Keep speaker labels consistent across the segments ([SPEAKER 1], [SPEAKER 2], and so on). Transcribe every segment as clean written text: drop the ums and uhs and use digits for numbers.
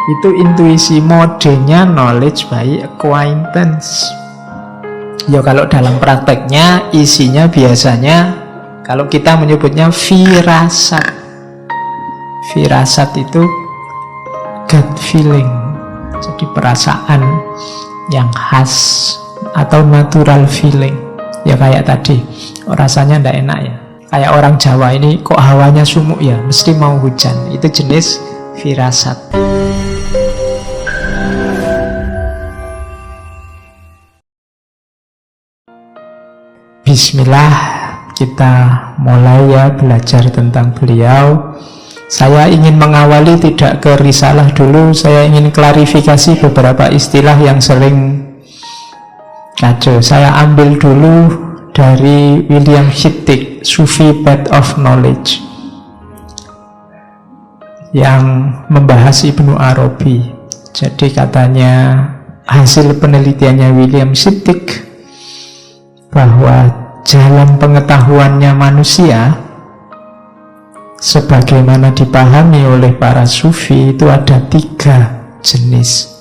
[SPEAKER 1] Itu intuisi, modenya knowledge by acquaintance. Ya kalau dalam prakteknya isinya biasanya kalau kita menyebutnya firasat. Firasat itu gut feeling, jadi perasaan yang khas atau natural feeling. Ya kayak tadi, rasanya ndak enak ya. Kayak orang Jawa ini kok hawanya sumuk ya, mesti mau hujan. Itu jenis firasat. Bismillah, kita mulai ya belajar tentang beliau. Saya ingin mengawali tidak ke risalah dulu, saya ingin klarifikasi beberapa istilah yang sering kacau. Saya ambil dulu dari William Hittig, Sufi Path of Knowledge, yang membahas Ibnu Arabi. Jadi katanya hasil penelitiannya William Hittig bahwa jalan pengetahuannya manusia sebagaimana dipahami oleh para sufi itu ada 3 jenis.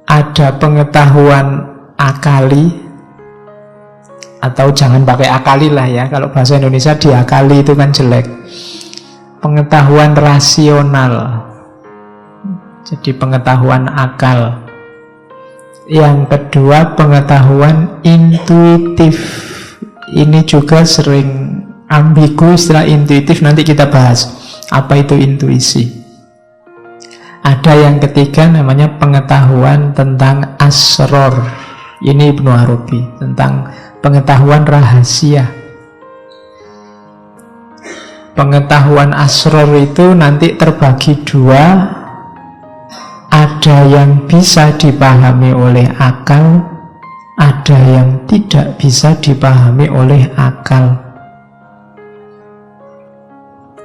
[SPEAKER 1] Ada pengetahuan akali, atau jangan pakai akali lah ya, kalau bahasa Indonesia diakali itu kan jelek. Pengetahuan rasional, jadi pengetahuan akal. Yang kedua pengetahuan intuitif. Ini juga sering ambigu istilah intuitif, nanti kita bahas apa itu intuisi. Ada yang ketiga namanya pengetahuan tentang asror. Ini Ibnu Arabi, tentang pengetahuan rahasia. Pengetahuan asror itu nanti terbagi 2. Ada yang bisa dipahami oleh akal, ada yang tidak bisa dipahami oleh akal.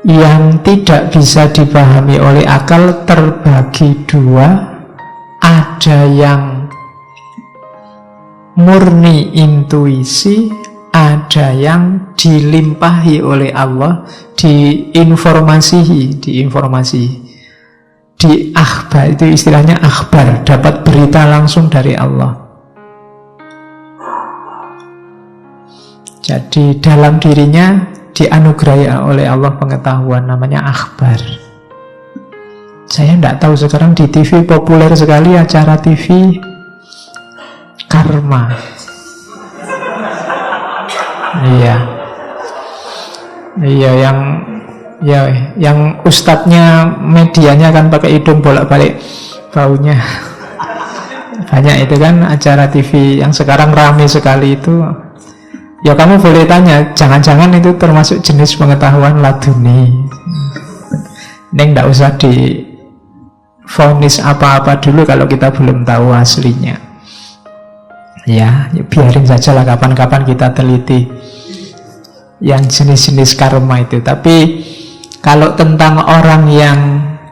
[SPEAKER 1] Yang tidak bisa dipahami oleh akal terbagi 2. Ada yang murni intuisi, ada yang dilimpahi oleh Allah, diinformasi. Di akhbar, itu istilahnya akhbar, dapat berita langsung dari Allah. Jadi dalam dirinya dianugerahi oleh Allah pengetahuan, namanya akhbar. Saya tidak tahu, sekarang di TV populer sekali acara TV karma. Iya, yang ustadznya medianya kan pakai hidung bolak-balik baunya. Banyak itu kan acara TV yang sekarang ramai sekali itu. Ya kamu boleh tanya, jangan-jangan itu termasuk jenis pengetahuan laduni. Neng nggak usah divonis apa-apa dulu kalau kita belum tahu aslinya. Ya biarin saja lah, kapan-kapan kita teliti yang jenis-jenis karma itu. Tapi kalau tentang orang yang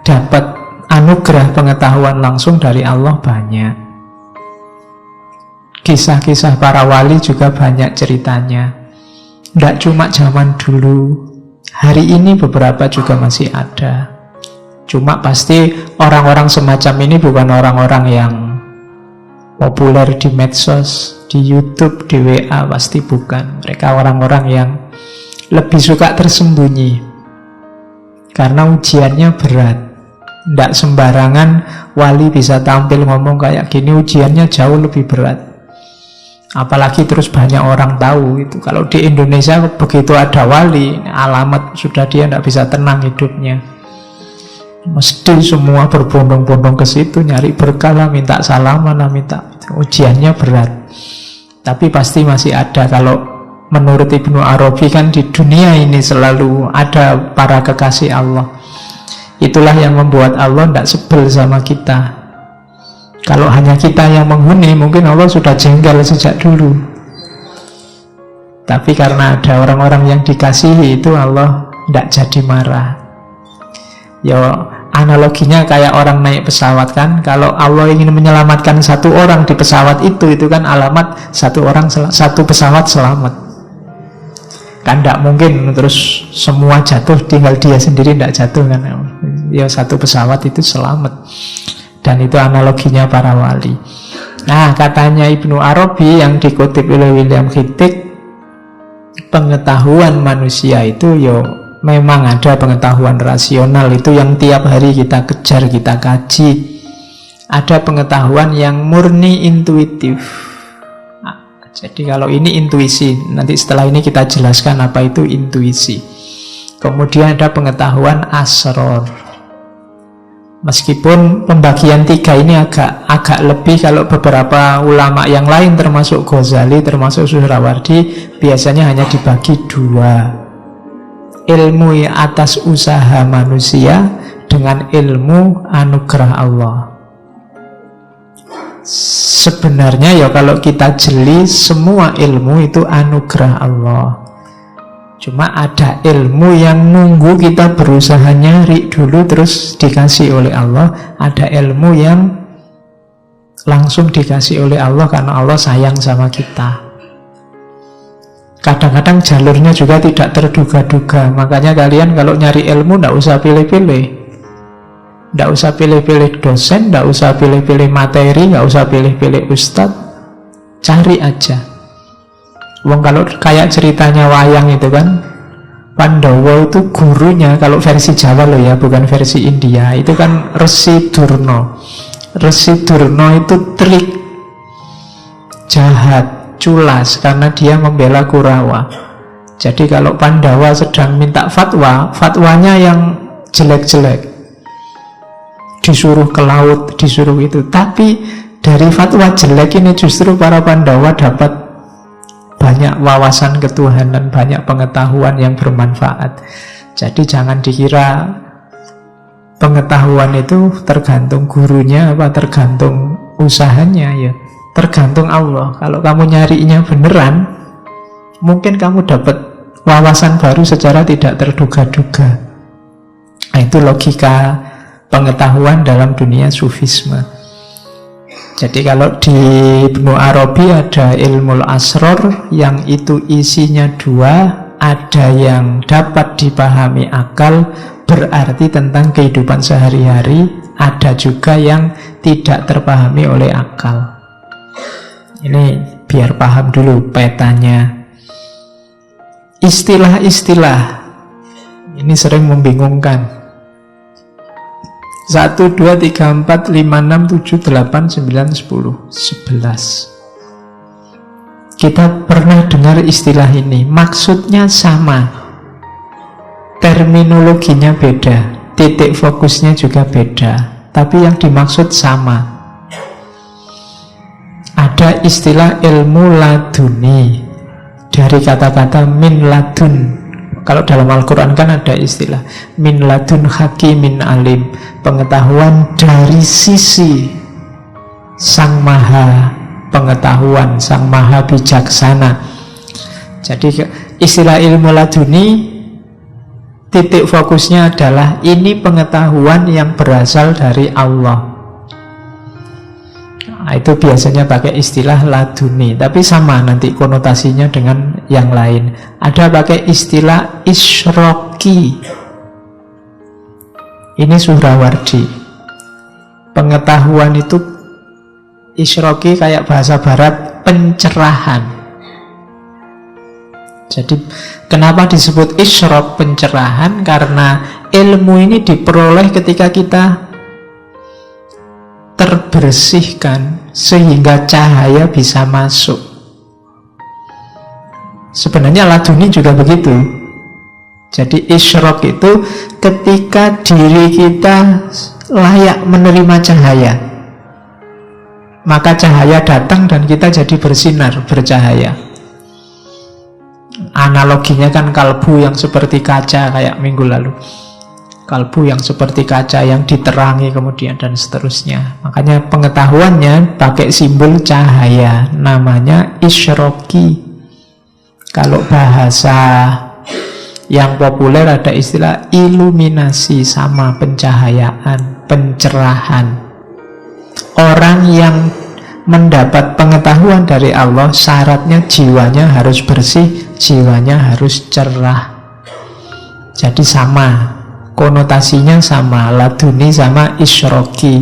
[SPEAKER 1] dapat anugerah pengetahuan langsung dari Allah banyak. Kisah-kisah para wali juga banyak ceritanya. Tidak cuma zaman dulu, hari ini beberapa juga masih ada. Cuma pasti orang-orang semacam ini bukan orang-orang yang populer di medsos, di YouTube, di WA, pasti bukan. Mereka orang-orang yang lebih suka tersembunyi. Karena ujiannya berat. Tidak sembarangan wali bisa tampil ngomong kayak gini, ujiannya jauh lebih berat. Apalagi terus banyak orang tahu itu. Kalau di Indonesia begitu ada wali, alamat sudah dia tidak bisa tenang hidupnya. Mesti semua berbondong-bondong ke situ, nyari berkah lah, minta salaman lah, minta. Ujiannya berat. Tapi pasti masih ada. Kalau menurut Ibnu Arabi kan di dunia ini selalu ada para kekasih Allah. Itulah yang membuat Allah tidak sebel sama kita. Kalau hanya kita yang menghuni, mungkin Allah sudah jengkel sejak dulu. Tapi karena ada orang-orang yang dikasihi, itu Allah tidak jadi marah. Ya analoginya kayak orang naik pesawat kan. Kalau Allah ingin menyelamatkan satu orang di pesawat itu kan alamat satu pesawat selamat. Kan tidak mungkin terus semua jatuh tinggal dia sendiri tidak jatuh kan. ya satu pesawat itu selamat. Dan itu analoginya para wali. Nah, katanya Ibnu Arabi yang dikutip oleh William Hittig, pengetahuan manusia itu ya memang ada pengetahuan rasional, itu yang tiap hari kita kejar, kita kaji. Ada pengetahuan yang murni intuitif. Nah, jadi kalau ini intuisi, nanti setelah ini kita jelaskan apa itu intuisi. Kemudian ada pengetahuan asror. Meskipun pembagian tiga ini agak lebih, kalau beberapa ulama yang lain termasuk Ghazali, termasuk Suhrawardi, biasanya hanya dibagi dua. Ilmu atas usaha manusia dengan ilmu anugerah Allah. Sebenarnya ya kalau kita jeli, semua ilmu itu anugerah Allah. Cuma ada ilmu yang nunggu kita berusaha nyari dulu terus dikasih oleh Allah. Ada ilmu yang langsung dikasih oleh Allah karena Allah sayang sama kita. Kadang-kadang jalurnya juga tidak terduga-duga. Makanya kalian kalau nyari ilmu tidak usah pilih-pilih. Tidak usah pilih-pilih dosen, tidak usah pilih-pilih materi, tidak usah pilih-pilih ustadz. Cari aja. Wong kalau kayak ceritanya wayang itu kan, Pandawa itu gurunya, kalau versi Jawa loh ya, bukan versi India, itu kan Resi Durna. Resi Durna itu trik, jahat, culas, karena dia membela Kurawa. Jadi kalau Pandawa sedang minta fatwa, fatwanya yang jelek-jelek, disuruh ke laut, disuruh itu. Tapi dari fatwa jelek ini justru para Pandawa dapat banyak wawasan ketuhanan, banyak pengetahuan yang bermanfaat. Jadi jangan dikira pengetahuan itu tergantung gurunya apa tergantung usahanya, ya tergantung Allah. Kalau kamu nyarinya beneran, mungkin kamu dapat wawasan baru secara tidak terduga-duga. Nah, itu logika pengetahuan dalam dunia sufisme. Jadi kalau di Ibnu Arabi ada ilmu asror yang itu isinya dua, ada yang dapat dipahami akal, berarti tentang kehidupan sehari-hari, ada juga yang tidak terpahami oleh akal. Ini biar paham dulu petanya. Istilah-istilah ini sering membingungkan. 1, 2, 3, 4, 5, 6, 7, 8, 9, 10, 11. Kita pernah dengar istilah ini, maksudnya sama, terminologinya beda, titik fokusnya juga beda, tapi yang dimaksud sama. Ada istilah ilmu laduni, dari kata-kata min ladun. Kalau dalam Al-Quran kan ada istilah min ladun hakimin alim, pengetahuan dari sisi Sang Maha Pengetahuan, Sang Maha Bijaksana. Jadi istilah ilmu laduni, titik fokusnya adalah ini pengetahuan yang berasal dari Allah. Nah, itu biasanya pakai istilah laduni, tapi sama nanti konotasinya dengan yang lain. Ada pakai istilah isyroki. Ini Suhrawardi. Pengetahuan itu isyroki kayak bahasa barat pencerahan. Jadi kenapa disebut isyrok, pencerahan? Karena ilmu ini diperoleh ketika kita terbersihkan sehingga cahaya bisa masuk. Sebenarnya laduni juga begitu. Jadi isyrok itu ketika diri kita layak menerima cahaya, maka cahaya datang dan kita jadi bersinar, bercahaya. Analoginya kan kalbu yang seperti kaca kayak minggu lalu. Kalbu yang seperti kaca yang diterangi kemudian dan seterusnya. Makanya pengetahuannya pakai simbol cahaya, namanya isyroki. Kalau bahasa yang populer ada istilah iluminasi, sama pencahayaan, pencerahan. Orang yang mendapat pengetahuan dari Allah, syaratnya jiwanya harus bersih, jiwanya harus cerah. Jadi sama konotasinya sama, laduni sama isyroki.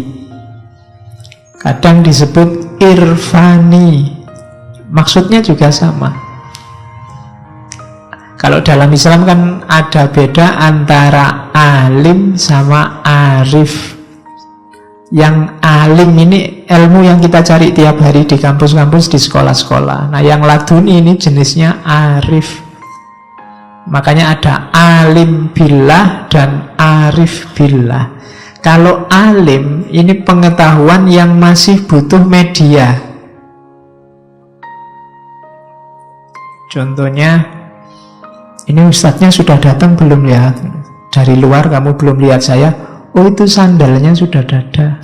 [SPEAKER 1] Kadang disebut irfani, maksudnya juga sama. Kalau dalam Islam kan ada beda antara alim sama arif. Yang alim ini ilmu yang kita cari tiap hari di kampus-kampus, di sekolah-sekolah. Nah, yang laduni ini jenisnya arif. Makanya ada alim billah dan arif billah. Kalau alim ini pengetahuan yang masih butuh media. Contohnya, ini ustadznya sudah datang belum ya? Dari luar kamu belum lihat saya. Oh, itu sandalnya sudah ada.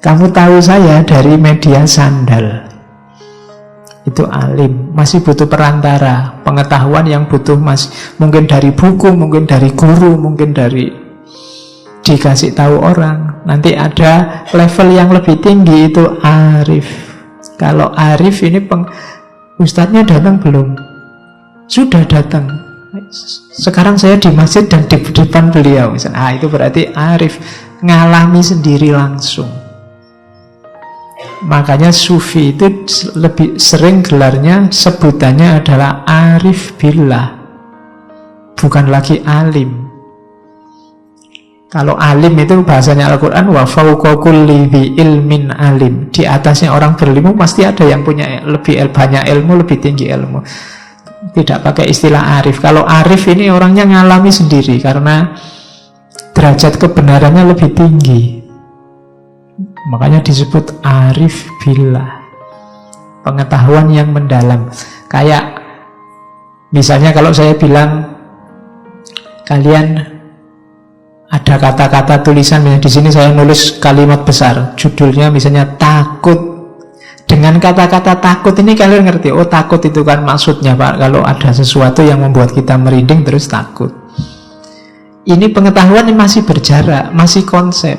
[SPEAKER 1] Kamu tahu saya dari media sandal. Itu alim, masih butuh perantara, pengetahuan yang butuh mungkin dari buku, mungkin dari guru, mungkin dari dikasih tahu orang. Nanti ada level yang lebih tinggi, itu arif. Kalau arif ini ustadznya datang belum? Sudah datang. Sekarang saya di masjid dan di depan beliau. Itu berarti arif, ngalami sendiri langsung. Makanya sufi itu lebih sering gelarnya, sebutannya adalah arif billah, bukan lagi alim. Kalau alim itu bahasanya Al-Quran, wa fawqa kulli dzi ilmin alim. Di atasnya orang berilmu pasti ada yang punya lebih banyak ilmu, lebih tinggi ilmu. Tidak pakai istilah arif. Kalau arif ini orangnya ngalami sendiri karena derajat kebenarannya lebih tinggi. Makanya disebut arif billah, pengetahuan yang mendalam. Kayak misalnya kalau saya bilang kalian ada kata-kata tulisan, misalnya di sini saya nulis kalimat besar, judulnya misalnya takut. Dengan kata-kata takut ini kalian ngerti, oh takut itu kan maksudnya Pak, kalau ada sesuatu yang membuat kita merinding terus takut. Ini pengetahuan yang masih berjarak, masih konsep.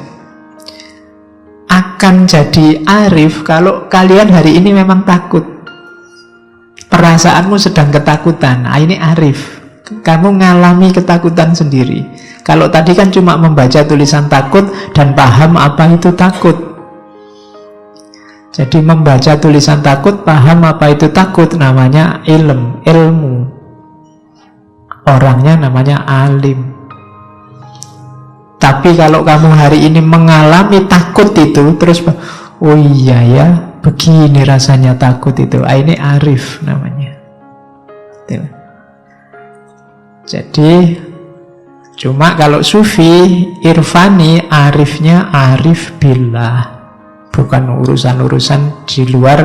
[SPEAKER 1] Akan jadi arif kalau kalian hari ini memang takut. Perasaanmu sedang ketakutan, ini arif. Kamu ngalami ketakutan sendiri. Kalau tadi kan cuma membaca tulisan takut dan paham apa itu takut. Jadi membaca tulisan takut, paham apa itu takut, namanya ilmu. Orangnya namanya alim. Tapi kalau kamu hari ini mengalami takut itu, terus, oh iya ya, begini rasanya takut itu. Ini arif namanya. Jadi, cuma kalau sufi, irfani, arifnya arif billah. Bukan urusan-urusan di luar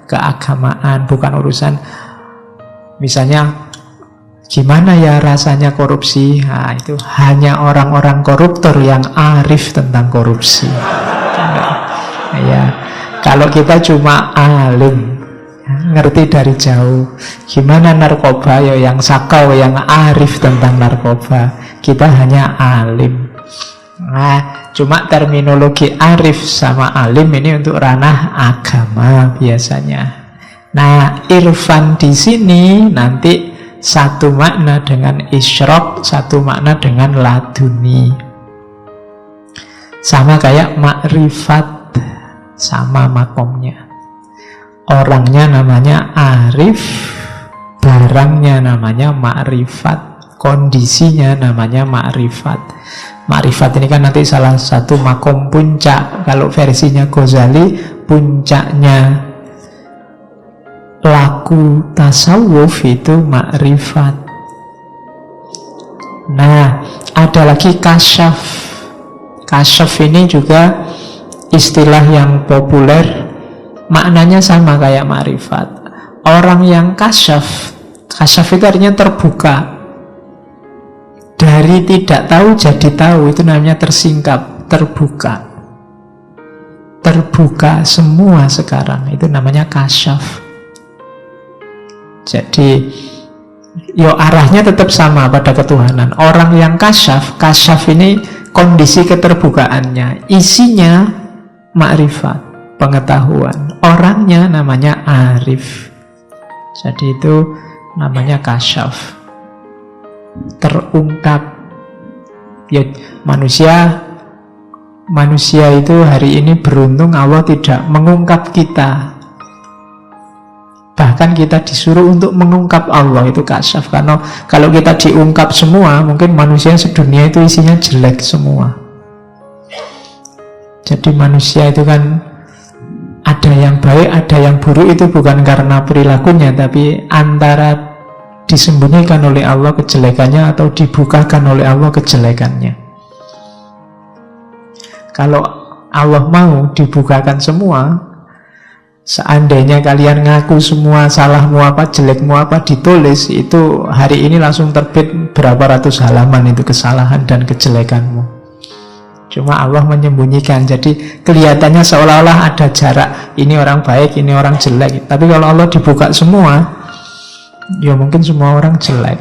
[SPEAKER 1] keagamaan, bukan urusan misalnya gimana ya rasanya korupsi. Itu hanya orang-orang koruptor yang arif tentang korupsi. Ya, kalau kita cuma alim, ngerti dari jauh gimana narkoba, ya yang sakau, yang arif tentang narkoba. Kita hanya alim. Cuma terminologi arif sama alim ini untuk ranah agama biasanya. Nah, irfan di sini nanti satu makna dengan isyrok, satu makna dengan laduni. Sama kayak makrifat, sama makomnya. Orangnya namanya arif, barangnya namanya makrifat, kondisinya namanya makrifat. Makrifat ini kan nanti salah satu makom puncak. Kalau versinya Ghazali, puncaknya laku tasawuf itu makrifat. Nah, ada lagi kasyaf. Kasyaf ini juga istilah yang populer, maknanya sama kayak makrifat. Orang yang kasyaf itu artinya terbuka. Dari tidak tahu jadi tahu, itu namanya tersingkap, terbuka. Terbuka semua sekarang, itu namanya kasyaf. Jadi, arahnya tetap sama pada ketuhanan. Orang yang kasyaf ini kondisi keterbukaannya, isinya makrifat, pengetahuan. Orangnya namanya arif. Jadi itu namanya kasyaf, terungkap. Ya manusia itu hari ini beruntung Allah tidak mengungkap kita. Bahkan kita disuruh untuk mengungkap Allah, itu kasyaf. Karena kalau kita diungkap semua, mungkin manusia sedunia itu isinya jelek semua. Jadi manusia itu kan ada yang baik, ada yang buruk, itu bukan karena perilakunya, tapi antara disembunyikan oleh Allah kejelekannya atau dibukakan oleh Allah kejelekannya. Kalau Allah mau dibukakan semua, seandainya kalian ngaku semua salahmu apa, jelekmu apa ditulis, itu hari ini langsung terbit berapa ratus halaman itu kesalahan dan kejelekanmu. Cuma Allah menyembunyikan, jadi kelihatannya seolah-olah ada jarak, ini orang baik, ini orang jelek. Tapi kalau Allah dibuka semua, ya mungkin semua orang jelek.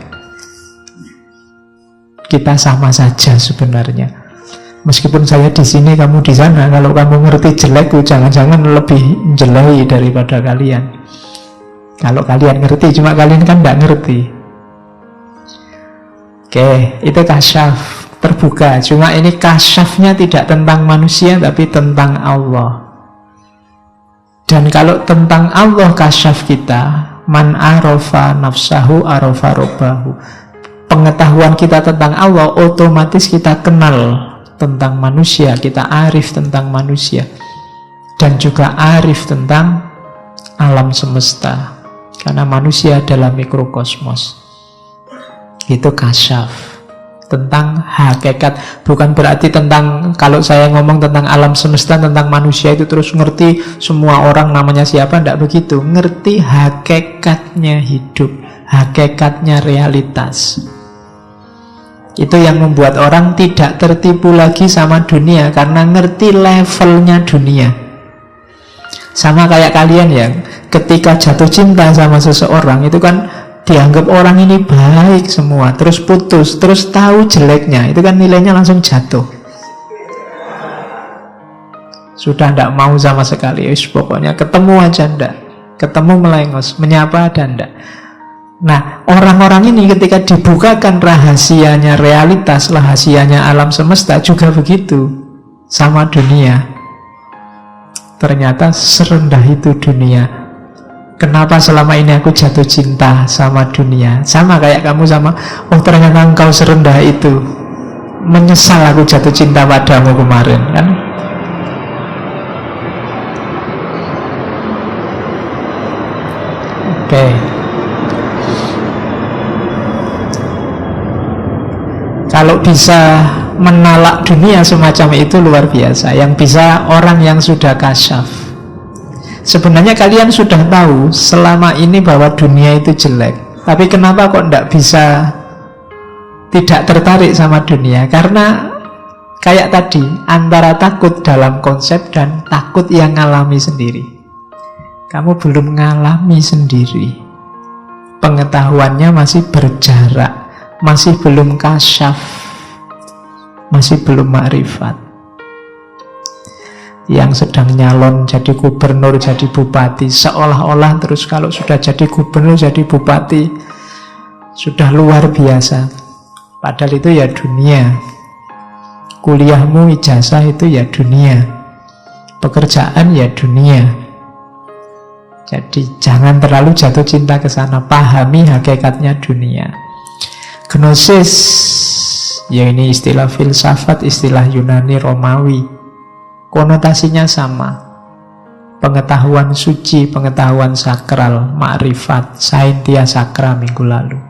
[SPEAKER 1] Kita sama saja sebenarnya. Meskipun saya di sini, kamu di sana, kalau kamu ngerti jelekku, jangan-jangan lebih jelek daripada kalian. Kalau kalian ngerti, cuma kalian kan tidak ngerti. Oke, itu kasyaf, terbuka. Cuma ini kasyafnya tidak tentang manusia, tapi tentang Allah. Dan kalau tentang Allah kasyaf kita, man arofa nafsahu arofa robbahu. Pengetahuan kita tentang Allah, otomatis kita kenal tentang manusia, kita arif tentang manusia, dan juga arif tentang alam semesta, karena manusia adalah mikrokosmos. Itu kasyaf, tentang hakikat. Bukan berarti tentang, kalau saya ngomong tentang alam semesta, tentang manusia itu terus ngerti semua orang namanya siapa, tidak begitu. Ngerti hakikatnya hidup, hakikatnya realitas. Itu yang membuat orang tidak tertipu lagi sama dunia, karena ngerti levelnya dunia. Sama kayak kalian yang ketika jatuh cinta sama seseorang, itu kan dianggap orang ini baik semua, terus putus, terus tahu jeleknya, itu kan nilainya langsung jatuh. Sudah tidak mau sama sekali, pokoknya ketemu aja ndak, ketemu melengos, menyapa dan ndak. Nah, orang-orang ini ketika dibukakan rahasianya realitas, rahasianya alam semesta, juga begitu sama dunia. Ternyata serendah itu dunia. Kenapa selama ini aku jatuh cinta sama dunia? Sama kayak kamu sama, oh ternyata engkau serendah itu. Menyesal aku jatuh cinta padamu kemarin, kan? Oke. Kalau bisa menolak dunia semacam itu luar biasa. Yang bisa orang yang sudah kasyaf. Sebenarnya kalian sudah tahu selama ini bahwa dunia itu jelek. Tapi kenapa kok tidak bisa tidak tertarik sama dunia? Karena kayak tadi, antara takut dalam konsep dan takut yang ngalami sendiri. Kamu belum ngalami sendiri. Pengetahuannya masih berjarak, masih belum kasyaf, masih belum makrifat. Yang sedang nyalon jadi gubernur, jadi bupati, seolah-olah terus kalau sudah jadi gubernur, jadi bupati, sudah luar biasa. Padahal itu ya dunia. Kuliahmu, ijazah itu ya dunia. Pekerjaan ya dunia. Jadi jangan terlalu jatuh cinta ke sana. Pahami hakikatnya dunia. Gnosis, ya ini istilah filsafat, istilah Yunani Romawi. Konotasinya sama. Pengetahuan suci, pengetahuan sakral, makrifat, saintia sakra minggu lalu.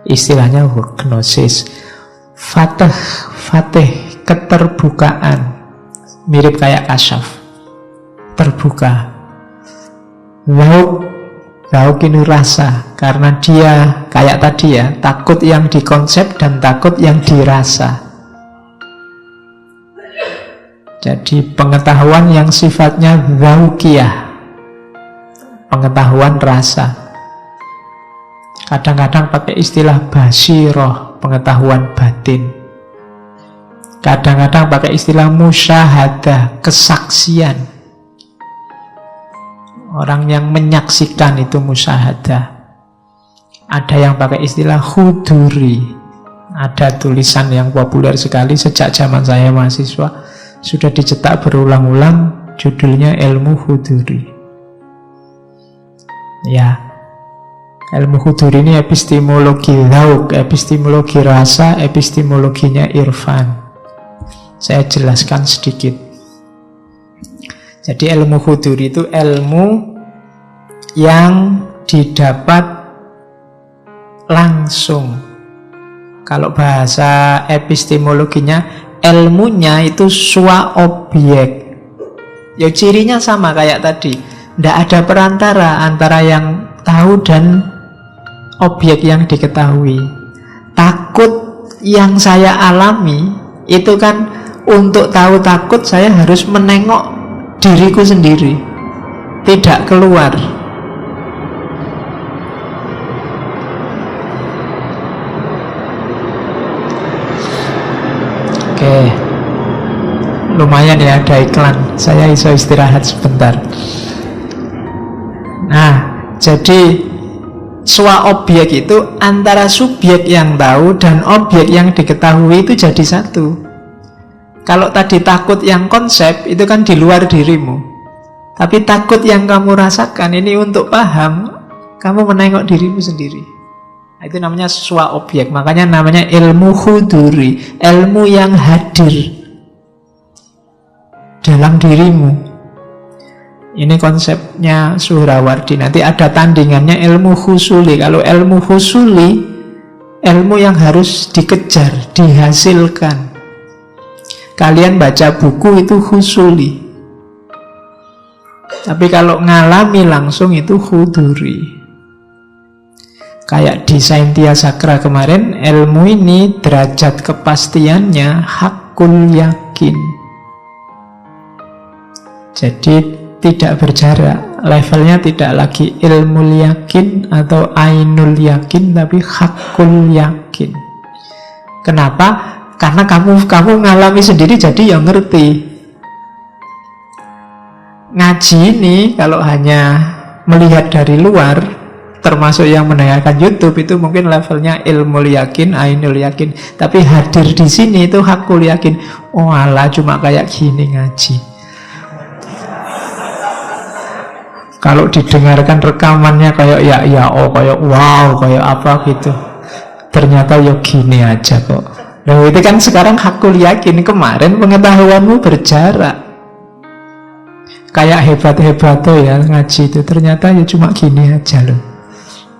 [SPEAKER 1] Istilahnya gnosis. Fatih, keterbukaan. Mirip kayak kasyaf. Terbuka. Lauk ini rasa, karena dia kayak tadi ya, takut yang dikonsep dan takut yang dirasa. Jadi pengetahuan yang sifatnya zaukiyah, pengetahuan rasa. Kadang-kadang pakai istilah basiroh, pengetahuan batin. Kadang-kadang pakai istilah musyahadah, kesaksian. Orang yang menyaksikan itu musyahadah. Ada yang pakai istilah huduri. Ada tulisan yang populer sekali sejak zaman saya mahasiswa, sudah dicetak berulang-ulang, judulnya ilmu huduri. Ya, ilmu huduri ini epistemologi lauk, epistemologi rasa, epistemologinya irfan. Saya jelaskan sedikit. Jadi ilmu huduri itu ilmu yang didapat langsung. Kalau bahasa epistemologinya, ilmunya itu sua objek. Ya cirinya sama kayak tadi. Tidak ada perantara antara yang tahu dan objek yang diketahui. Takut yang saya alami itu kan, untuk tahu takut saya harus menengok diriku sendiri, tidak keluar. Oke, lumayan ya ada iklan. Saya iso istirahat sebentar. Nah, jadi sua objek itu antara subjek yang tahu dan objek yang diketahui itu jadi satu. Kalau tadi takut yang konsep itu kan di luar dirimu, tapi takut yang kamu rasakan ini untuk paham, kamu menengok dirimu sendiri. Itu namanya sua objek. Makanya namanya ilmu huduri, ilmu yang hadir dalam dirimu. Ini konsepnya Suhrawardi. Nanti ada tandingannya ilmu husuli. Kalau ilmu husuli, ilmu yang harus dikejar, dihasilkan. Kalian baca buku itu husuli, tapi kalau ngalami langsung itu huduri. Kayak di Saintia Sakra kemarin, ilmu ini derajat kepastiannya hakul yakin. Jadi tidak berjarak, levelnya tidak lagi ilmu yakin atau ainul yakin, tapi hakul yakin. Kenapa? Karena kamu ngalami sendiri, jadi yang ngerti. Ngaji ini kalau hanya melihat dari luar, termasuk yang mendengarkan YouTube, itu mungkin levelnya ilmu yakin, ainul yakin. Tapi hadir di sini itu hakul yakin. Oh alah, cuma kayak gini ngaji. Kalau didengarkan rekamannya kayak ya oh, kayak wow, kayak apa gitu. Ternyata ya gini aja kok. Nah itu kan sekarang hakul yakin. Kemarin pengetahuanmu berjarak. Kayak hebat-hebat tuh ya ngaji itu, ternyata ya cuma gini aja loh.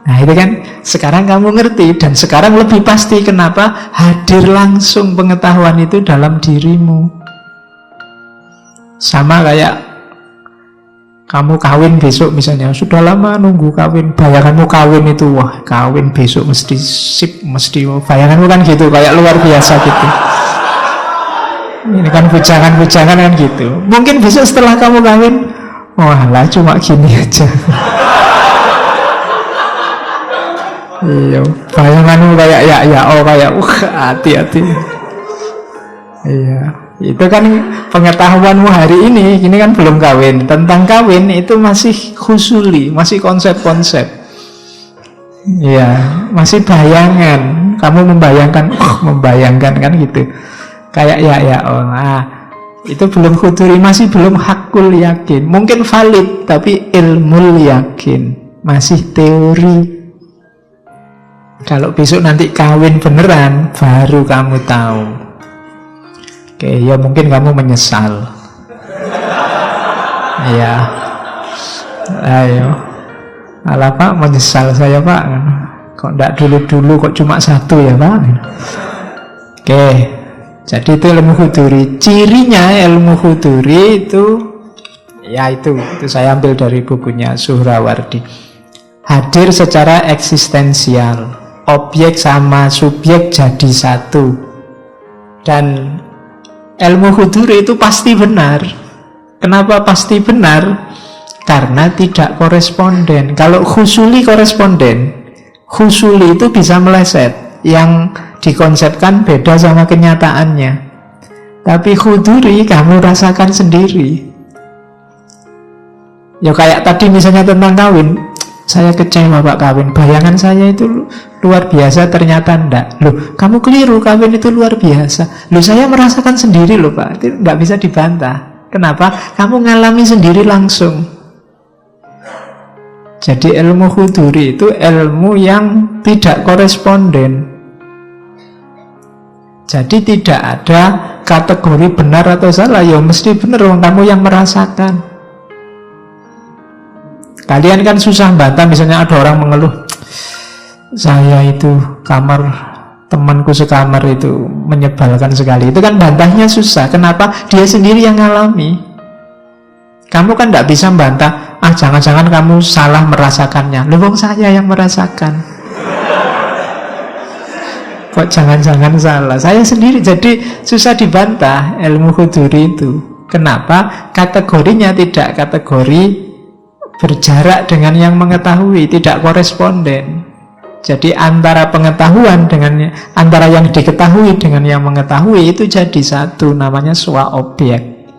[SPEAKER 1] Nah itu kan sekarang kamu ngerti, dan sekarang lebih pasti. Kenapa? Hadir langsung pengetahuan itu dalam dirimu. Sama kayak kamu kawin besok misalnya, sudah lama nunggu kawin, bayanganmu kawin itu, wah kawin besok mesti sip, mesti, bayanganmu kan gitu, kayak luar biasa gitu. Ini kan bujangan-bujangan kan gitu. Mungkin besok setelah kamu kawin, wah lah cuma gini aja. Iya, bayanganmu kayak ya oh kayak hati-hati. Iya, itu kan pengetahuanmu hari ini kan belum kawin. Tentang kawin itu masih husuli, masih konsep-konsep. Iya, masih bayangan. Kamu membayangkan kan gitu. Kayak ya oh. Nah, itu belum huduri, masih belum hakul yakin. Mungkin valid, tapi ilmu yakin masih teori. Kalau besok nanti kawin beneran, baru kamu tahu. Oke, ya mungkin kamu menyesal. Iya. Ayo. Alah Pak, menyesal saya Pak. Kok enggak dulu-dulu, kok cuma satu ya Pak? Oke. Jadi itu ilmu huduri. Cirinya ilmu huduri itu, ya itu saya ambil dari bukunya Suhrawardi. Hadir secara eksistensial. Objek sama subjek jadi satu. Dan ilmu huduri itu pasti benar. Kenapa pasti benar? Karena tidak koresponden. Kalau husuli koresponden. Husuli itu bisa meleset. Yang dikonsepkan beda sama kenyataannya. Tapi huduri kamu rasakan sendiri. Ya kayak tadi misalnya tentang kawin. saya kecewa Pak kawin, bayangan saya itu luar biasa, ternyata enggak. Loh, kamu keliru, kawin itu luar biasa. Loh, saya merasakan sendiri loh Pak, itu enggak bisa dibantah. Kenapa? Kamu ngalami sendiri langsung. Jadi ilmu huduri itu ilmu yang tidak koresponden. Jadi tidak ada kategori benar atau salah. Ya mesti benar, kamu yang merasakan. Kalian kan susah bantah, misalnya ada orang mengeluh, saya itu kamar temanku sekamar itu menyebalkan sekali. Itu kan bantahnya susah. Kenapa? Dia sendiri yang ngalami. Kamu kan tidak bisa bantah, jangan-jangan kamu salah merasakannya. Loh, saya yang merasakan. Kok jangan-jangan salah? Saya sendiri. Jadi susah dibantah ilmu huduri itu. Kenapa? Kategorinya tidak kategori berjarak dengan yang mengetahui, tidak koresponden. Jadi antara pengetahuan dengan antara yang diketahui dengan yang mengetahui itu jadi satu, namanya swa objek.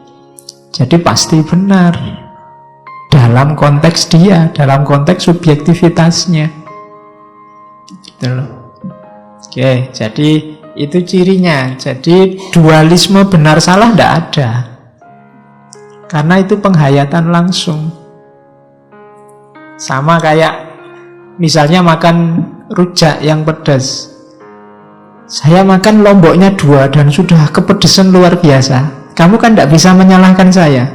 [SPEAKER 1] Jadi pasti benar dalam konteks dia, dalam konteks subjektivitasnya. Gitu loh. Oke, jadi itu cirinya. Jadi dualisme benar salah tidak ada. Karena itu penghayatan langsung. Sama kayak misalnya makan rujak yang pedas. Saya makan lomboknya 2 dan sudah kepedesan luar biasa. Kamu kan tidak bisa menyalahkan saya.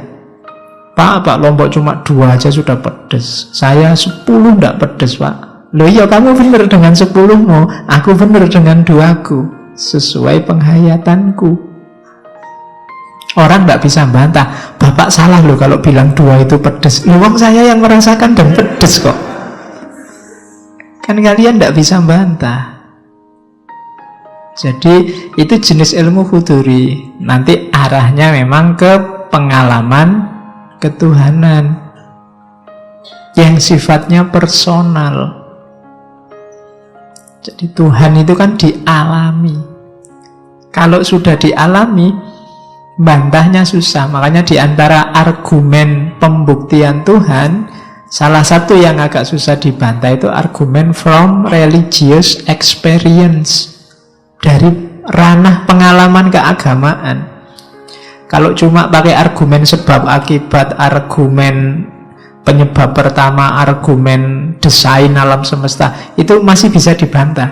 [SPEAKER 1] Pak, lombok cuma 2 aja sudah pedes. Saya 10 tidak pedes Pak. Loh iya, kamu benar dengan 10-mu, aku benar dengan 2-ku. Sesuai penghayatanku. Orang tidak bisa bantah, Bapak salah loh kalau bilang 2 itu pedes. Loh, saya yang merasakan dan pedes kok. Kan kalian tidak bisa bantah. Jadi itu jenis ilmu huduri. Nanti arahnya memang ke pengalaman ketuhanan yang sifatnya personal. Jadi Tuhan itu kan dialami. Kalau sudah dialami, bantahnya susah. Makanya di antara argumen pembuktian Tuhan, salah satu yang agak susah dibantah itu argumen from religious experience, dari ranah pengalaman keagamaan. Kalau cuma pakai argumen sebab akibat, argumen penyebab pertama, argumen desain alam semesta, itu masih bisa dibantah.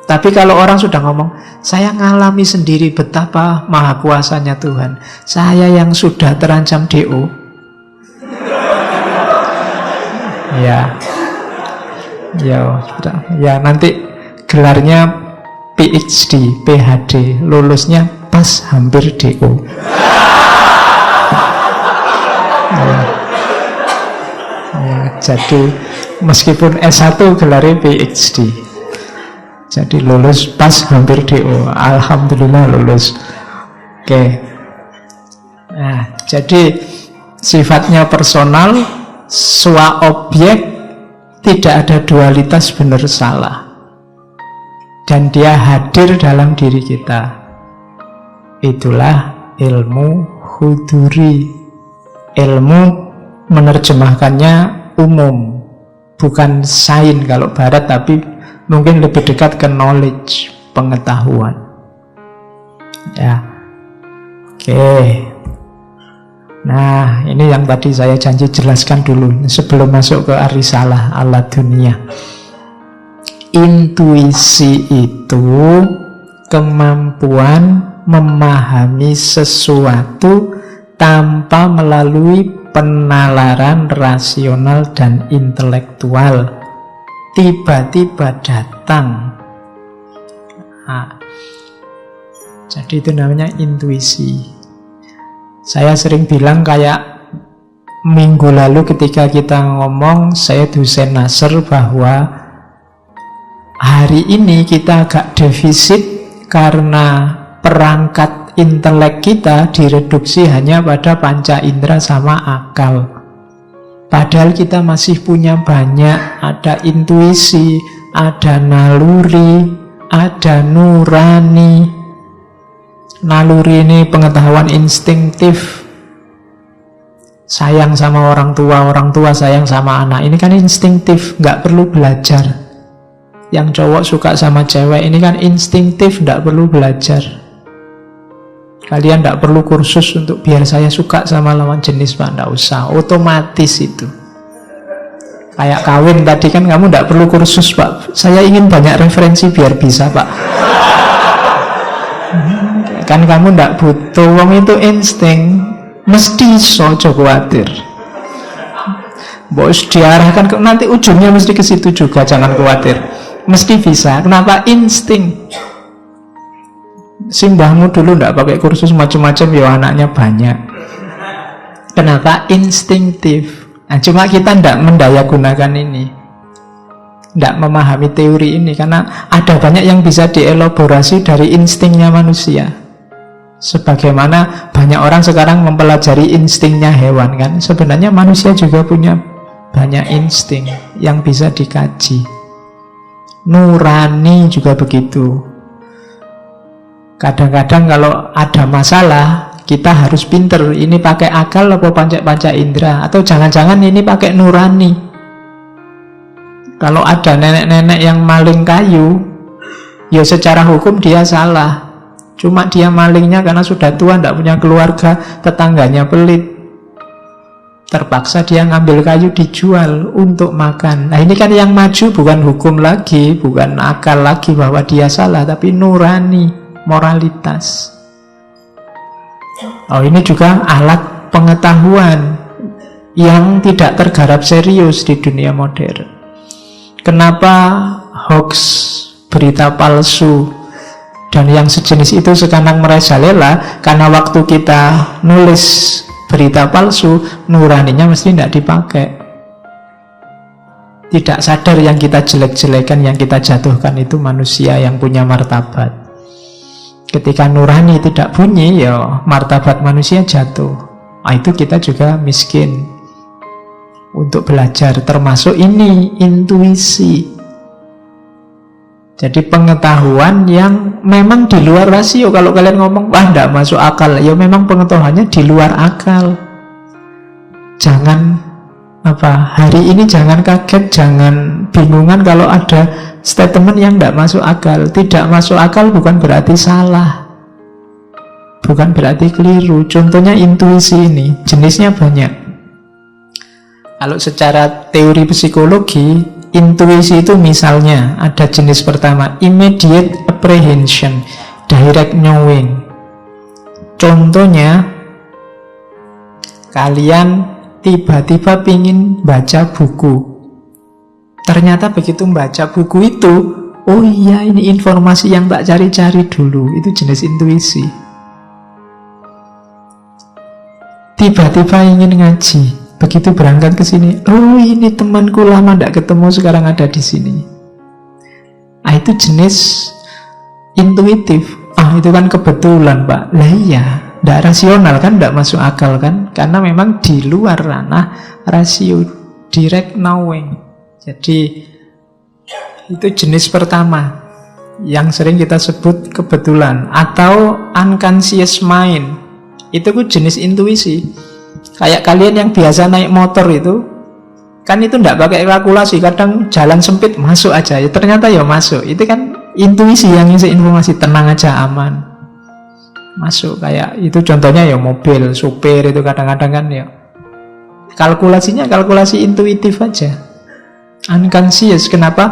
[SPEAKER 1] Tapi kalau orang sudah ngomong, saya ngalami sendiri betapa maha kuasanya Tuhan, saya yang sudah terancam DO, ya nanti gelarnya PhD, PhD, lulusnya pas hampir DO. Jadi meskipun S1 gelarnya PhD, jadi lulus pas hampir DO. Alhamdulillah lulus. Oke. Nah, jadi sifatnya personal, swa objek, tidak ada dualitas benar salah. Dan dia hadir dalam diri kita. Itulah ilmu huduri. Ilmu menerjemahkannya umum, bukan sains kalau barat, tapi mungkin lebih dekat ke knowledge, pengetahuan. Ya. Oke. Nah, ini yang tadi saya janji jelaskan dulu sebelum masuk ke Arisalah ala dunia. Intuisi itu kemampuan memahami sesuatu tanpa melalui penalaran rasional dan intelektual. Tiba-tiba datang. Nah, jadi itu namanya intuisi. Saya sering bilang kayak minggu lalu ketika kita ngomong, saya dosen Nasr, bahwa hari ini kita agak defisit karena perangkat intelek kita direduksi hanya pada panca indera sama akal. Padahal kita masih punya banyak, ada intuisi, ada naluri, ada nurani. Naluri ini pengetahuan instinktif. sayang sama orang tua sayang sama anak. Ini kan instinktif, nggak perlu belajar. Yang cowok suka sama cewek, ini kan instinktif, nggak perlu belajar. Kalian nggak perlu kursus untuk biar saya suka sama lawan jenis, Pak. Nggak usah, otomatis itu. Kayak kawin tadi kan kamu tidak perlu kursus, Pak. Saya ingin banyak referensi biar bisa, Pak. Kan kamu tidak butuh. Wong itu insting. Mesti so, khawatir. Bos diarahkan ke, nanti ujungnya mesti ke situ juga. Jangan khawatir. Mesti bisa. Kenapa? Insting. Simbahmu dulu tidak pakai kursus macam-macam, ya anaknya banyak. Kenapa? Instinktif. Nah, cuma kita tidak mendayagunakan ini, tidak memahami teori ini, karena ada banyak yang bisa dielaborasi dari instingnya manusia. Sebagaimana banyak orang sekarang mempelajari instingnya hewan, kan? Sebenarnya manusia juga punya banyak insting yang bisa dikaji. Nurani juga begitu. Kadang-kadang kalau ada masalah, kita harus pinter, ini pakai akal atau panca indera, atau jangan-jangan ini pakai nurani. Kalau ada nenek-nenek yang maling kayu, ya secara hukum dia salah. Cuma dia malingnya karena sudah tua, tidak punya keluarga, tetangganya pelit. Terpaksa dia ngambil kayu dijual untuk makan. Nah ini kan yang maju bukan hukum lagi, bukan akal lagi bahwa dia salah, tapi nurani, moralitas. Oh, ini juga alat pengetahuan yang tidak tergarap serius di dunia modern. Kenapa hoax, berita palsu, dan yang sejenis itu sekarang merajalela? Karena waktu kita nulis berita palsu, nuraninya mesti tidak dipakai. Tidak sadar yang kita jelek-jelekan, yang kita jatuhkan itu manusia yang punya martabat. Ketika nurani tidak bunyi, ya martabat manusia jatuh. Nah, itu kita juga miskin untuk belajar. Termasuk ini, intuisi. Jadi pengetahuan yang memang di luar rasio. Kalau kalian ngomong, wah tidak masuk akal, ya memang pengetahuannya di luar akal. Jangan hari ini jangan kaget, jangan bingungan kalau ada statement yang tidak masuk akal. Tidak masuk akal bukan berarti salah, bukan berarti keliru. Contohnya intuisi ini, jenisnya banyak. Kalau secara teori psikologi, intuisi itu misalnya ada jenis pertama, immediate apprehension, direct knowing. Contohnya, kalian tiba-tiba pingin baca buku. Ternyata begitu membaca buku itu, oh iya ini informasi yang tak cari-cari dulu. Itu jenis intuisi. Tiba-tiba ingin ngaji, begitu berangkat ke sini, oh ini temanku lama tidak ketemu sekarang ada di sini. Ah itu jenis intuitif. Ah itu kan kebetulan, Pak. Lah iya, tidak rasional kan, tidak masuk akal kan, karena memang di luar ranah rasio, direct knowing. Jadi itu jenis pertama yang sering kita sebut kebetulan atau unconscious mind. Itu jenis intuisi. Kayak kalian yang biasa naik motor itu, kan itu tidak pakai kalkulasi. Kadang jalan sempit masuk aja, ya ternyata ya masuk. Itu kan intuisi yang ngisi informasi, tenang aja, aman, masuk. Kayak itu contohnya ya mobil, supir itu kadang-kadang kan ya kalkulasinya kalkulasi intuitif aja. Unconscious, kenapa?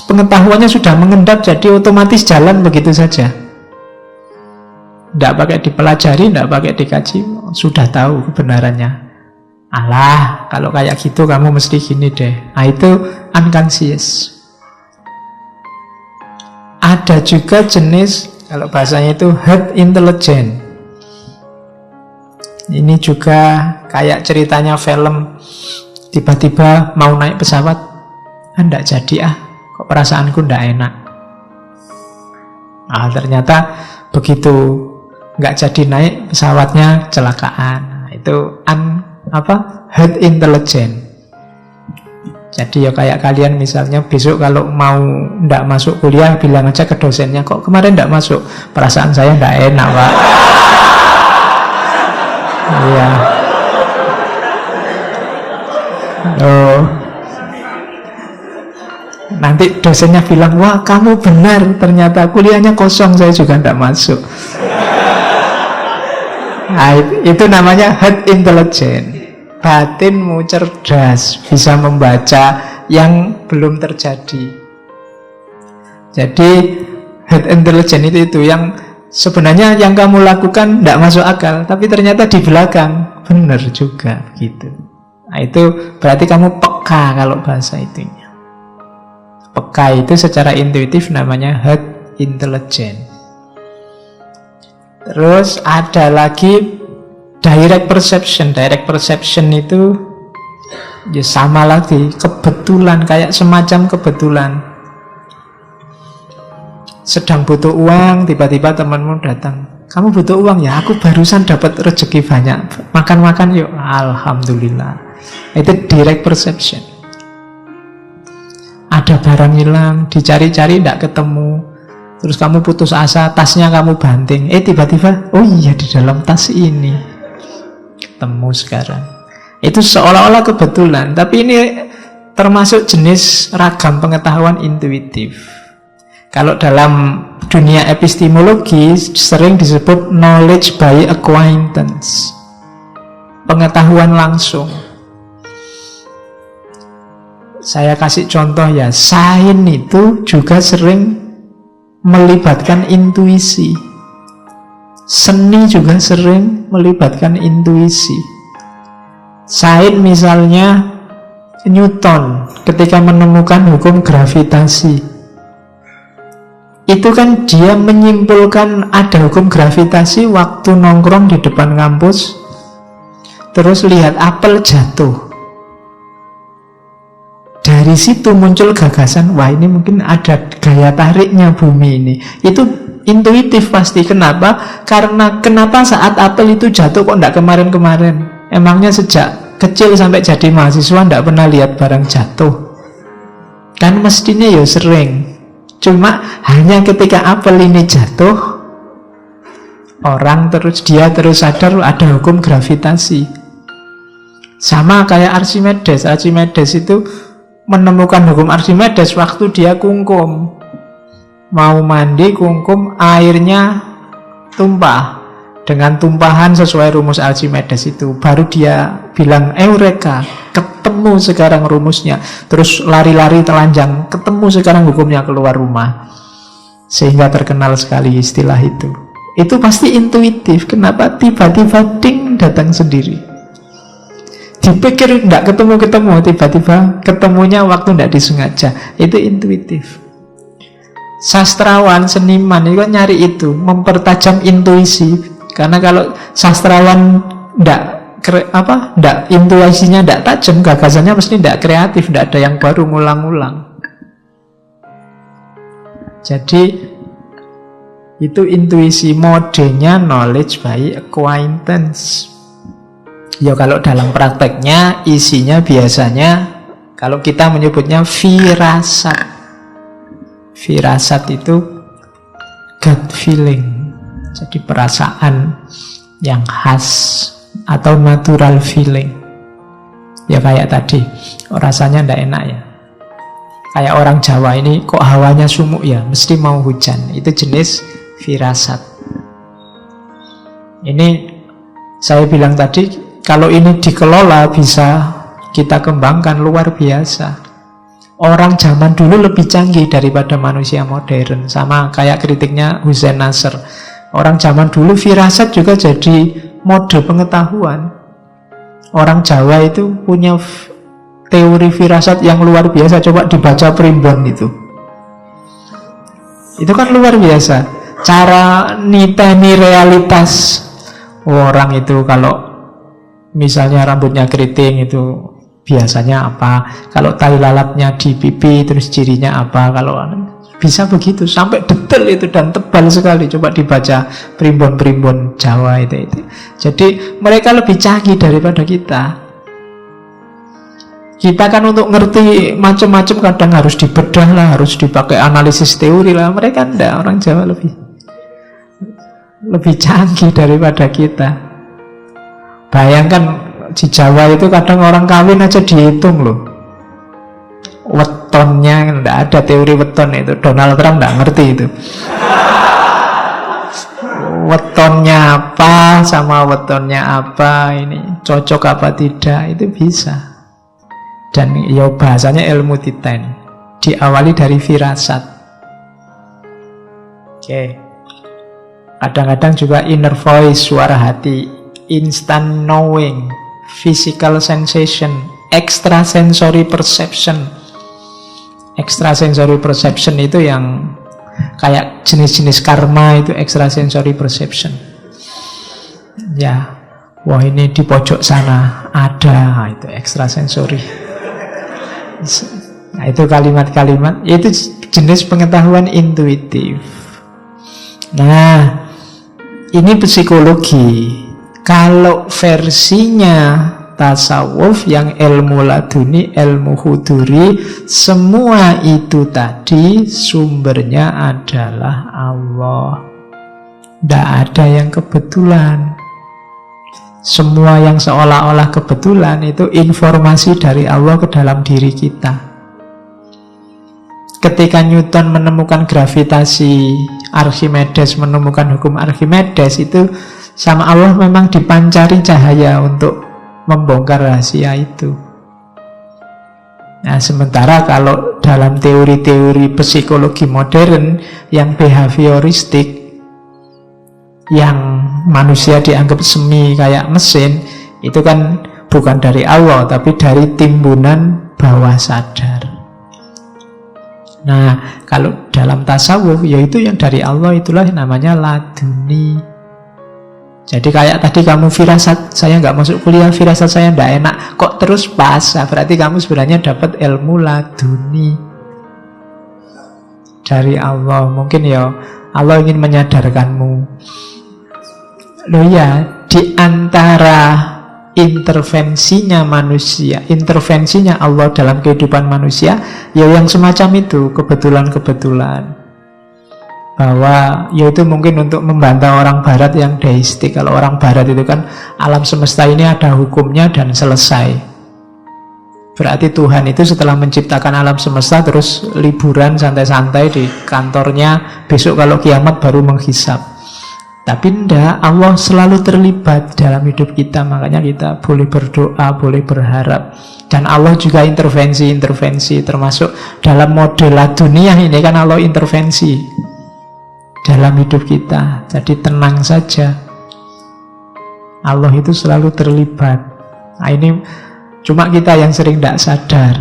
[SPEAKER 1] Pengetahuannya sudah mengendap, jadi otomatis jalan begitu saja. Tidak pakai dipelajari, tidak pakai dikaji, sudah tahu kebenarannya. Alah, kalau kayak gitu kamu mesti gini deh. Nah itu unconscious. Ada juga jenis, kalau bahasanya itu herd intelligence. Ini juga kayak ceritanya film. Tiba-tiba mau naik pesawat, tidak jadi kok perasaanku tidak enak. Nah ternyata begitu nggak jadi naik pesawatnya kecelakaan. Nah, itu herd intelligence. Jadi ya kayak kalian misalnya besok kalau mau tidak masuk kuliah, bilang aja ke dosennya, kok kemarin tidak masuk, perasaan saya tidak enak, Pak. Iya. Oh, nanti dosennya bilang, wah kamu benar, ternyata kuliahnya kosong, saya juga tidak masuk. Nah, itu namanya herd intelligence. Batinmu cerdas, bisa membaca yang belum terjadi. Jadi herd intelligence itu yang sebenarnya yang kamu lakukan tidak masuk akal, tapi ternyata di belakang benar juga gitu. Nah, itu berarti kamu peka kalau bahasa itunya. Peka itu secara intuitif namanya herd intelligence. Terus ada lagi direct perception. Direct perception itu ya sama lagi, kebetulan, kayak semacam kebetulan. Sedang butuh uang, tiba-tiba temanmu datang, kamu butuh uang ya, aku barusan dapat rezeki banyak, makan-makan yuk, alhamdulillah. Itu direct perception. Ada barang hilang, dicari-cari tidak ketemu, terus kamu putus asa, tasnya kamu banting, tiba-tiba, oh iya di dalam tas ini ketemu sekarang. Itu seolah-olah kebetulan, tapi ini termasuk jenis ragam pengetahuan intuitif. Kalau dalam dunia epistemologi sering disebut knowledge by acquaintance, pengetahuan langsung. Saya kasih contoh ya, sains itu juga sering melibatkan intuisi. Seni juga sering melibatkan intuisi. Sains misalnya Newton ketika menemukan hukum gravitasi, itu kan dia menyimpulkan ada hukum gravitasi waktu nongkrong di depan kampus, terus lihat apel jatuh. Dari situ muncul gagasan, wah ini mungkin ada gaya tariknya bumi ini. Itu intuitif pasti. Kenapa? Karena kenapa saat apel itu jatuh kok tidak kemarin-kemarin? Emangnya sejak kecil sampai jadi mahasiswa tidak pernah lihat barang jatuh? Kan mestinya ya sering. Cuma hanya ketika apel ini jatuh, dia terus sadar ada hukum gravitasi. Sama kayak Archimedes. Archimedes itu menemukan hukum Archimedes waktu dia kungkum. Mau mandi kungkum, airnya tumpah. Dengan tumpahan sesuai rumus Archimedes itu, baru dia bilang eureka, ketemu sekarang rumusnya. Terus lari-lari telanjang, ketemu sekarang hukumnya, keluar rumah. Sehingga terkenal sekali istilah itu. Itu pasti intuitif. Kenapa? Tiba-tiba ding, datang sendiri. Dipikir tidak ketemu-ketemu, tiba-tiba ketemunya waktu tidak disengaja. Itu intuitif. Sastrawan, seniman itu kan nyari itu, mempertajam intuisi. Karena kalau sastrawan tidak intuisinya tidak tajam, gagasannya mesti tidak kreatif, tidak ada yang baru, ngulang-ngulang. Jadi itu intuisi, modenya knowledge by acquaintance. Ya kalau dalam prakteknya isinya biasanya kalau kita menyebutnya firasat. Firasat itu gut feeling. Jadi perasaan yang khas atau natural feeling. Ya kayak tadi, rasanya tidak enak ya. Kayak orang Jawa ini kok hawanya sumuk ya, mesti mau hujan. Itu jenis firasat. Ini saya bilang tadi, kalau ini dikelola bisa kita kembangkan luar biasa. Orang zaman dulu lebih canggih daripada manusia modern. Sama kayak kritiknya Hussein Nasr. Orang zaman dulu firasat juga jadi mode pengetahuan. Orang Jawa itu punya teori firasat yang luar biasa. Coba dibaca primbon itu. Itu kan luar biasa. Cara niteni realitas orang itu, kalau misalnya rambutnya keriting itu biasanya apa, kalau tai lalatnya di pipi terus cirinya apa, kalau bisa begitu sampai detail itu dan tebal sekali. Coba dibaca primbon-primbon Jawa itu. Jadi mereka lebih canggih daripada kita. Kita kan untuk ngerti macam-macam kadang harus dibedah lah, harus dipakai analisis teori lah. Mereka enggak, orang Jawa lebih canggih daripada kita. Bayangkan di Jawa itu kadang orang kawin aja dihitung loh. Wetonnya, enggak ada teori weton itu. Donald Trump enggak ngerti itu. Wetonnya apa sama wetonnya apa, ini cocok apa tidak, itu bisa. Dan ya bahasanya ilmu titan, diawali dari firasat. Oke. Kadang-kadang juga inner voice, suara hati, instant knowing, physical sensation, extrasensory perception. Extrasensory perception itu yang kayak jenis-jenis karma, itu extrasensory perception. Ya, wah ini di pojok sana ada, itu extrasensory. Nah, itu kalimat-kalimat, itu jenis pengetahuan intuitif. Nah, ini psikologi. Kalau versinya tasawuf yang ilmu laduni, ilmu huduri, semua itu tadi sumbernya adalah Allah. Tidak ada yang kebetulan. Semua yang seolah-olah kebetulan itu informasi dari Allah ke dalam diri kita. Ketika Newton menemukan gravitasi, Archimedes menemukan hukum Archimedes, itu sama Allah memang dipancari cahaya untuk membongkar rahasia itu. Nah, sementara kalau dalam teori-teori psikologi modern yang behavioristik, yang manusia dianggap semi kayak mesin, itu kan bukan dari Allah, tapi dari timbunan bawah sadar. Nah, kalau dalam tasawuf, yaitu yang dari Allah, itulah namanya laduni. Jadi kayak tadi kamu firasat, saya nggak masuk kuliah, firasat saya nggak enak, kok terus pas, berarti kamu sebenarnya dapat ilmu laduni dari Allah. Mungkin ya Allah ingin menyadarkanmu. Loh ya, di antara intervensinya manusia, intervensinya Allah dalam kehidupan manusia, ya yang semacam itu, kebetulan-kebetulan. Bahwa yaitu mungkin untuk membantah orang barat yang deistik. Kalau orang barat itu kan alam semesta ini ada hukumnya dan selesai. Berarti Tuhan itu setelah menciptakan alam semesta terus liburan santai-santai di kantornya, besok kalau kiamat baru menghisap. Tapi tidak, Allah selalu terlibat dalam hidup kita. Makanya kita boleh berdoa, boleh berharap. Dan Allah juga intervensi, termasuk dalam model dunia ini kan Allah intervensi dalam hidup kita. Jadi tenang saja, Allah itu selalu terlibat. Nah, ini cuma kita yang sering tidak sadar.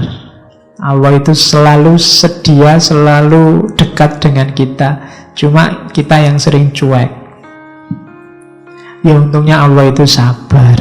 [SPEAKER 1] Allah itu selalu sedia, selalu dekat dengan kita. Cuma kita yang sering cuek. Ya untungnya Allah itu sabar.